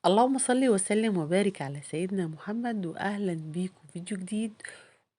اللهم صل وسلم وبارك على سيدنا محمد واهلا بيكم في فيديو جديد.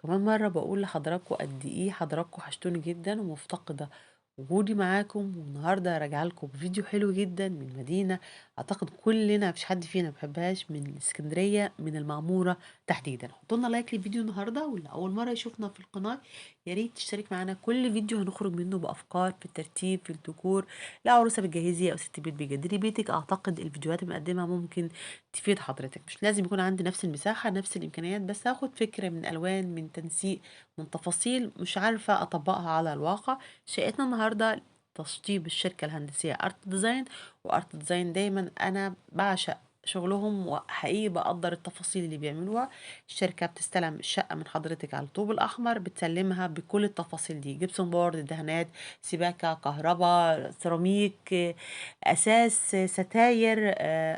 كمان مرة بقول لحضراتكم قد ايه حضراتكم وحشتوني جدا ومفتقدة وجودي معاكم، والنهاردة راجعة لكم بفيديو حلو جدا من مدينة اعتقد كلنا مفيش حد فينا مبحبهاش، من اسكندرية، من المعمورة تحديدا. حطوا لنا لايك للفيديو النهاردة، واللي اول مرة يشوفنا في القناة يا ريت تشترك معانا. كل فيديو هنخرج منه بافكار في الترتيب في الديكور، لا عروسة بتجهزي او ست بيت بيجدري بيتك. اعتقد الفيديوهات اللي بنقدمها ممكن تفيد حضرتك. مش لازم يكون عندي نفس المساحة نفس الإمكانيات، بس هاخد فكرة من ألوان من تنسيق من تفاصيل مش عارفة أطبقها على الواقع. شقتنا النهاردة تشطيب الشركة الهندسية ارت ديزاين، وارت ديزاين دايما أنا بعشق شغلهم، وحقيقي بقدر التفاصيل اللي بيعملوها. الشركة بتستلم الشقة من حضرتك على الطوب الأحمر، بتسلمها بكل التفاصيل دي: جبسون بورد، دهانات، سباكة، كهرباء، سيراميك، أساس، ستاير،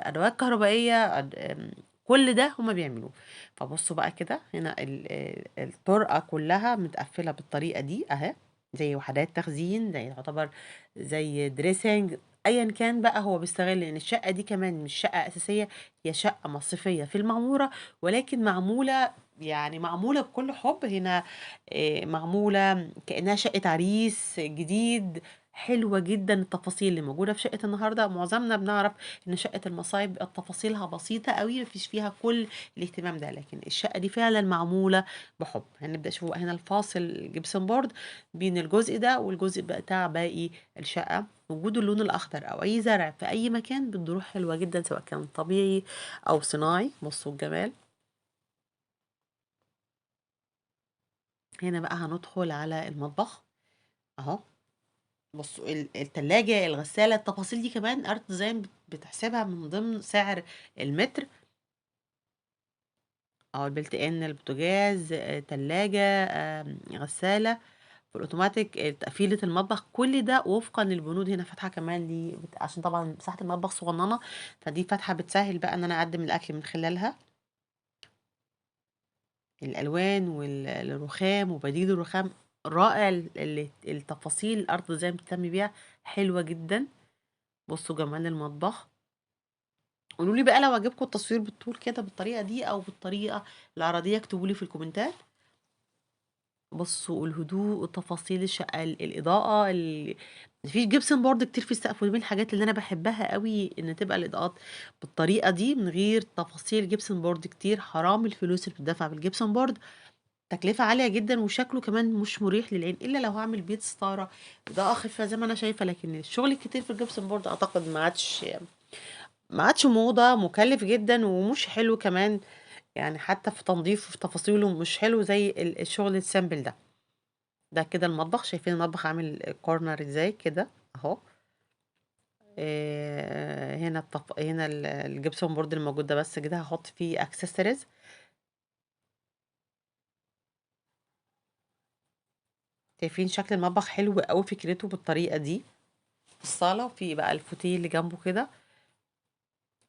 أدوات كهربائية، كل ده هما بيعملوه. فبصوا بقى كده هنا الطرقة كلها متقفلة بالطريقة دي اهي، زي وحدات تخزين، زي يعتبر زي دريسنج. ايا كان بقى هو بيستغل ان الشقة دي كمان مش شقة اساسية، هي شقة مصيفية في المعمورة، ولكن معمولة يعني معمولة بكل حب هنا. معمولة كأنها شقة عريس جديد. حلوة جدا التفاصيل اللي موجودة في شقة النهاردة. معظمنا بنعرف ان شقة المصايب تفاصيلها بسيطة قوي، مفيش فيها كل الاهتمام ده، لكن الشقة دي فعلا معمولة بحب. هنبدأ شوف بقى هنا الفاصل جبسن بورد بين الجزء ده والجزء بتاع باقي الشقة. وجود اللون الأخضر أو أي زرع في أي مكان بتروح حلوة جدا، سواء كان طبيعي أو صناعي. بصوا الجمال. هنا بقى هندخل على المطبخ أهو. بصوا التلاجة، الغسالة، التفاصيل دي كمان ارت ديزاين بتحسبها من ضمن سعر المتر. أو البلت ان، البوتاجاز، تلاجة، غسالة والاوتوماتيك، تقفيلة المطبخ، كل ده وفقا للبنود. هنا فاتحة كمان لي عشان طبعا مساحة المطبخ صغننة، فدي فتحة بتسهل بقى ان انا اقدم الاكل من خلالها. الالوان والرخام وبديل الرخام رائع. التفاصيل الارض زي ما بتهتم بيها حلوة جدا. بصوا جمال المطبخ. قولوا لي بقى لو عجبكم التصوير بالطول كده بالطريقة دي او بالطريقة العرضية، اكتبوا لي في الكومنتات. بصوا الهدوء، تفاصيل الشقة، الإضاءة، مفيش جبسن بورد كتير في السقف، ودي من الحاجات اللي أنا بحبها قوي، إن تبقى الإضاءات بالطريقة دي من غير تفاصيل جبسن بورد كتير. حرام الفلوس اللي بتدفع بالجبسن بورد، تكلفة عالية جدا وشكله كمان مش مريح للعين، إلا لو هعمل بيت ستارة إضاءة خفيفة زي ما أنا شايفة. لكن الشغل الكتير في الجبسن بورد أعتقد ما عادش موضة، مكلف جدا ومش حلو كمان. يعني حتى في تنظيفه في تفاصيله مش حلو زي الشغل السامبل ده. ده كده المطبخ، شايفين المطبخ عامل كورنر ازاي كده اهو. هنا هنا الجبسون بورد الموجود ده بس كده هحط فيه اكسسوارز. شايفين شكل المطبخ حلو قوي، فكرته بالطريقه دي. الصاله وفي بقى الفوتيه اللي جنبه كده،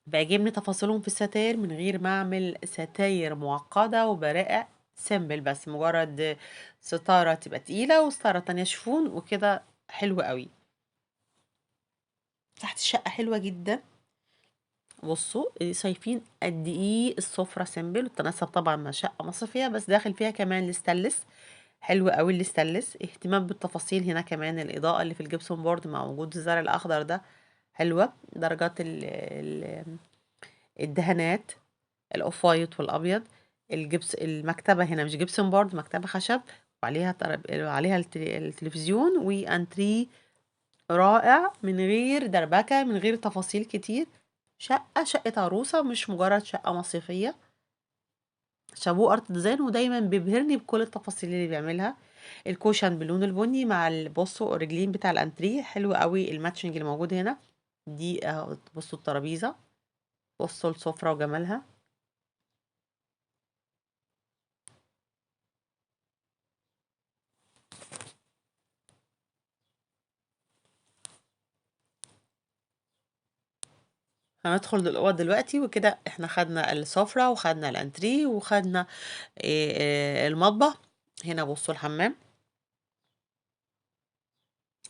بيعجبني تفاصيلهم في الستاير من غير ما اعمل ستاير معقده وبرائع. سيمبل بس مجرد ستاره تبقى تقيله وستاره تانية شفون وكده، حلو قوي. تحت الشقه حلوه جدا. بصوا شايفين قد ايه السفرة سيمبل، وتناسب طبعا مع شقة مصرفية، بس داخل فيها كمان الاستانلس. حلو قوي الاستانلس، اهتمام بالتفاصيل. هنا كمان الإضاءة اللي في الجبسون بورد مع وجود الزرع الأخضر ده حلوة. درجات الدهانات الأوف وايت والأبيض. المكتبة هنا مش جبسون بورد، مكتبة خشب، وعليها عليها التلفزيون وانتري رائع من غير دربكة من غير تفاصيل كتير. شقة عروسة مش مجرد شقة مصيفية. شابوه ارت ديزاين، ودايما بيبهرني بكل التفاصيل اللي بيعملها. الكوشن باللون البني مع بصوا الرجلين بتاع الانتريه حلو قوي الماتشنج اللي موجود هنا. دي بصوا الترابيزة، بصوا السفرة وجمالها. هندخل الأوض دلوقتي وكده. احنا خدنا السفرة وخدنا الانتريه وخدنا المطبخ. هنا بصوا الحمام،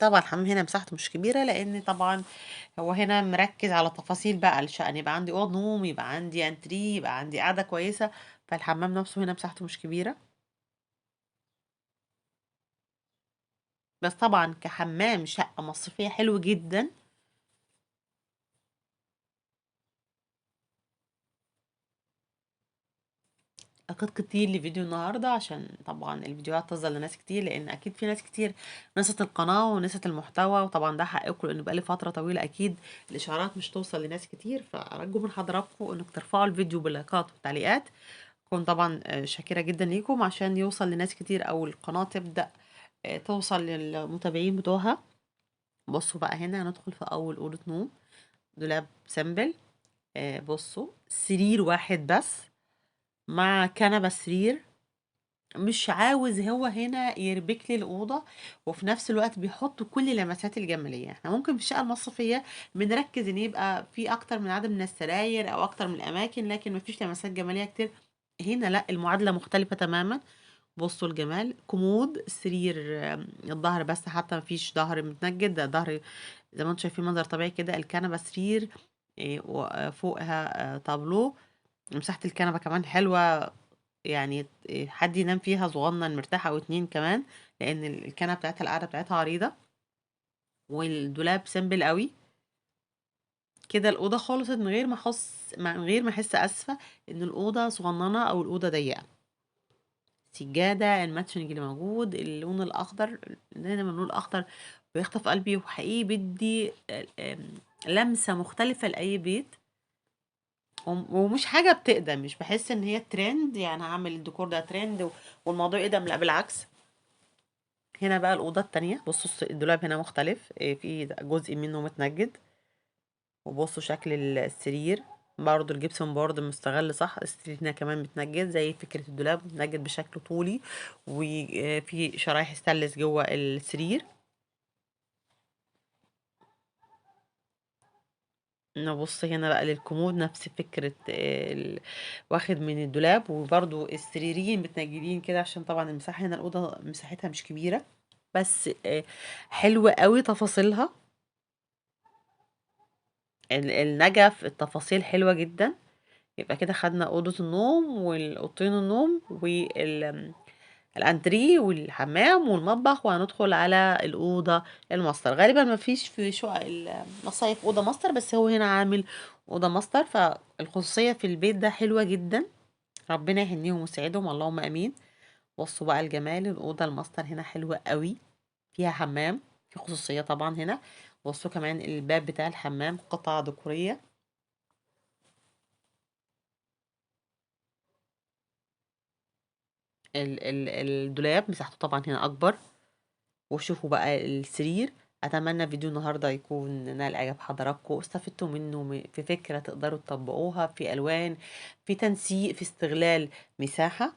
طبعًا الحمام هنا مساحته مش كبيرة، لإن طبعًا هو هنا مركّز على تفاصيل بقى الشقة، يبقى عندي أوضة نوم، يبقى عندي أنتريه، يبقى عندي قعدة كويسة، فالحمام نفسه هنا مساحته مش كبيرة. بس طبعًا كحمام شقة مصيفية حلو جدًا. أكيد كتير لفيديو النهارده عشان طبعًا الفيديوهات توصل لناس كتير، لإن أكيد في ناس كتير نسيت القناة ونسيت المحتوى، وطبعًا ده حقكم لإنه بقى لي فترة طويلة أكيد الإشعارات مش توصل لناس كتير، فأرجو من حضراتكم إنكم ترفعوا الفيديو باللايكات والتعليقات، أكون طبعًا شاكرة جدًا ليكم عشان يوصل لناس كتير أو القناة تبدأ توصل للمتابعين بتوعها. بصوا بقى هنا هندخل في أول أوضة نوم، دولاب سيمبل. بصوا سرير واحد بس مع كنبة سرير. مش عاوز هو هنا يربك لي الأوضة وفي نفس الوقت بيحط كل اللمسات الجمالية. احنا ممكن في الشقة المصرفية بنركز ان يبقى في اكتر من عدد من السراير او اكتر من الاماكن لكن مفيش لمسات جمالية كتير. هنا لا، المعادلة مختلفة تماما. بصوا الجمال، كومود سرير، الظهر بس حتى مفيش ظهر متنجد، ده ظهر زي ما انتم شايفين منظر طبيعي كده. الكنبة سرير، وفوقها تابلو. مساحة الكنبة كمان حلوة، يعني حد ينام فيها صغنن مرتاح أو 2 كمان، لإن الكنبة بتاعتها القعدة بتاعتها عريضة، والدولاب سيمبل أوي. كده الأوضة خلصت من غير ما أحس آسفة إن الأوضة صغننة أو الأوضة ضيقة. سجادة الماتشنج اللي موجود، اللون الأخضر، دايمًا اللون الأخضر بيخطف قلبي وحقيقي بيدّي لمسة مختلفة لأي بيت. ومش حاجة بتقدم، مش باحس إن هي trend يعني هاعمل الديكور ده trend والموضوع يقدم، لأ بالعكس. هنا بقى الأوضة التانية، بصوا الدولاب هنا مختلف، في جزء منه متنجد. وبصوا شكل السرير برضو الجبسون بورد مستغل صح. السرير هنا كمان متنجد زي فكرة الدولاب، متنجد بشكل طولي وفي شرايح ستانلس جوه السرير. نبص هنا بقى للكومود، نفس فكرة واخد من الدولاب، وبرضو السريرين متنجدين كده عشان طبعا المساحة هنا الأوضة مساحتها مش كبيرة، بس حلوة قوي تفاصيلها. النجف التفاصيل حلوة جدا. يبقى كده خدنا أوضة النوم والأوضتين النوم والأنتريه والحمام والمطبخ، وهندخل على الأوضة الماستر. غالبا ما فيش في شقق المصايف أوضة ماستر، بس هو هنا عامل أوضة ماستر، فالخصوصية في البيت ده حلوة جدا. ربنا يهنيهم ويسعدهم اللهم آمين. بصوا بقى الجمال، الأوضة الماستر هنا حلوة قوي، فيها حمام، في خصوصية طبعا هنا. بصوا كمان الباب بتاع الحمام قطعة ديكورية. الدولاب مساحته طبعا هنا أكبر. وشوفوا بقى السرير. أتمنى فيديو النهاردة يكون نال إعجاب حضراتكم، استفدتوا منه في فكرة تقدروا تطبقوها في ألوان، في تنسيق، في استغلال مساحة.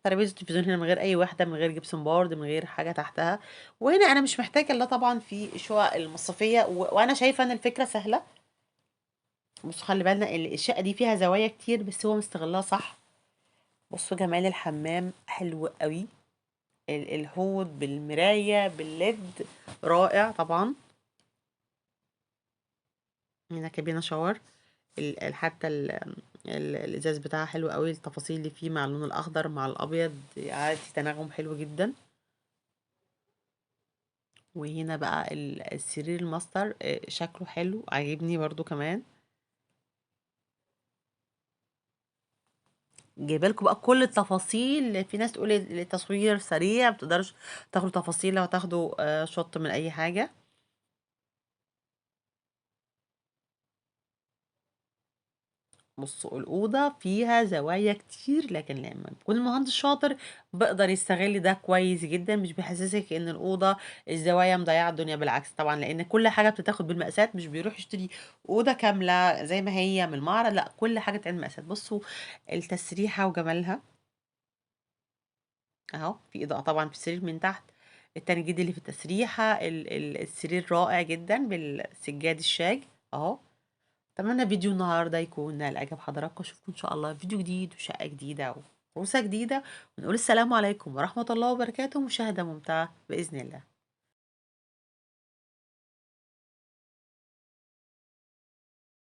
ترابيزة التلفزيون هنا من غير أي وحدة، من غير جبسون بورد، من غير حاجة تحتها. وهنا أنا مش محتاجة إلا طبعا في الشقق المصرفية، وأنا شايفة إن الفكرة سهلة. بصوا خلي بالنا الشقة دي فيها زوايا كتير بس هو مستغلها صح. بصوا جمال الحمام حلو قوي، الحوض بالمراية بالليد رائع طبعا. هنا كابينة شاور، حتى الازاز بتاعها حلو قوي، التفاصيل اللي فيه مع اللون الاخضر مع الابيض عادي تناغم حلو جدا. وهنا بقى السرير الماستر شكله حلو عاجبني برضو كمان. جايبه لكم بقى كل التفاصيل. في ناس تقول التصوير سريع متقدرش تاخدوا تفاصيل لو تاخدوا شوت من اي حاجه. بصوا الأوضة فيها زوايا كتير، لكن لما بيكون المهندس شاطر بيقدر يستغل ده كويس جدا، مش بيحسسك ان الأوضة الزوايا مضيعة الدنيا. بالعكس طبعا، لأن كل حاجة بتتاخد بالمقاسات، مش بيروح يشتري أوضة كاملة زي ما هي من المعرض، لا كل حاجة بتتعمل مقاسات. بصوا التسريحة وجمالها اهو، في إضاءة طبعا في السرير من تحت، التنجيد اللي في التسريحة، السرير رائع جدا بالسجاد الشاج اهو. اتمنى فيديو النهارده يكون نال اعجاب حضراتكم، اشوفكم ان شاء الله في فيديو جديد وشقه جديده وعروسه جديده، ونقول السلام عليكم ورحمه الله وبركاته، مشاهده ممتعه باذن الله.